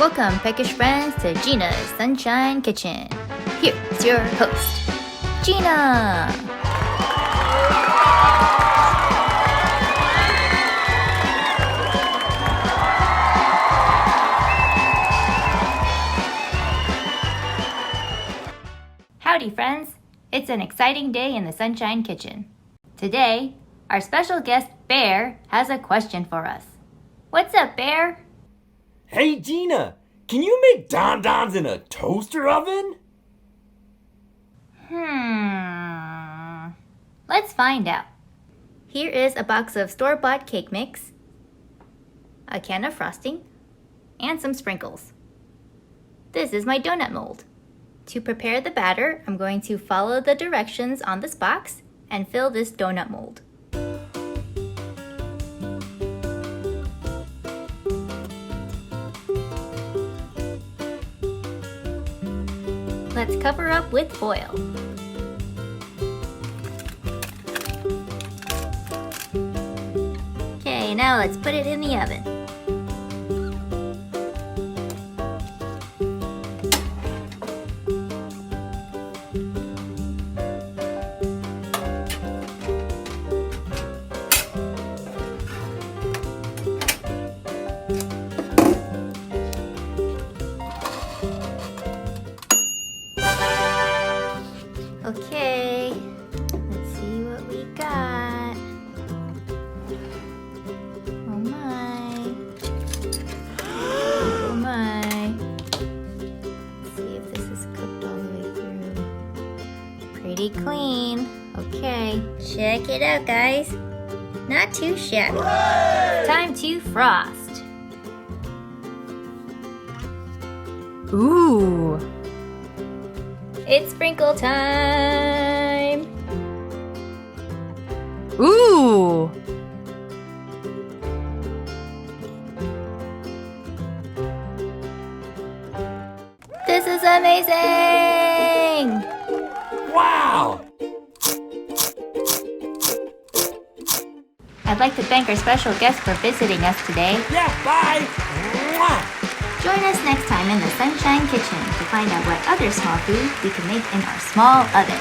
Welcome, peckish friends, to Gina's Sunshine Kitchen. Here's your host, Gina. Howdy, friends. It's an exciting day in the Sunshine Kitchen. Today, our special guest, Bayr, has a question for us. What's up, Bayr? Hey, Gina, can you make don-dons in a toaster oven? Let's find out. Here is a box of store-bought cake mix, a can of frosting, and some sprinkles. This is my donut mold. To prepare the batter, I'm going to follow the directions on this box and fill this donut mold. Let's cover up with foil. Okay, now let's put it in the oven. Okay, let's see what we got. Oh my. Oh my. Let's see if this is cooked all the way through. Pretty clean. Okay, check it out, guys. Not too shabby. Hooray! Time to frost. Ooh. It's sprinkle time! Ooh! This is amazing! Wow! I'd like to thank our special guest for visiting us today. Yeah, bye! Mwah! Join us next time in the Sunshine Kitchen to find out what other small food we can make in our small oven.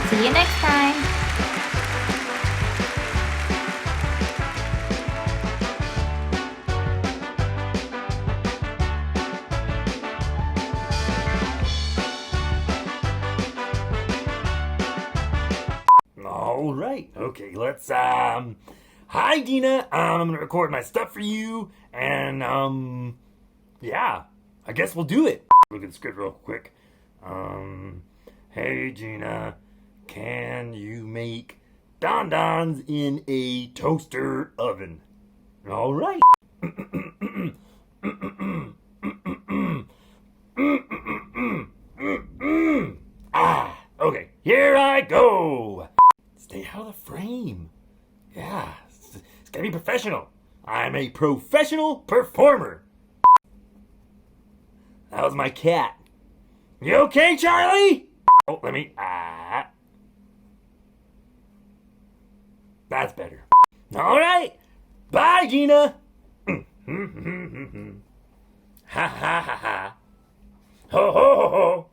See you next time! All right, okay, let's, hi, Gina, I'm gonna record my stuff for you, and, yeah, I guess we'll do it. Look at the script real quick. Hey, Gina, can you make don-dons in a toaster oven? All right. Okay, here I go. Stay out of the frame. Yeah, it's gotta be professional. I'm a professional performer. That was my cat. You okay, Charlie? Oh, let me, That's better. All right. Bye, Gina. Ha ha ha ha. Ho ho ho ho.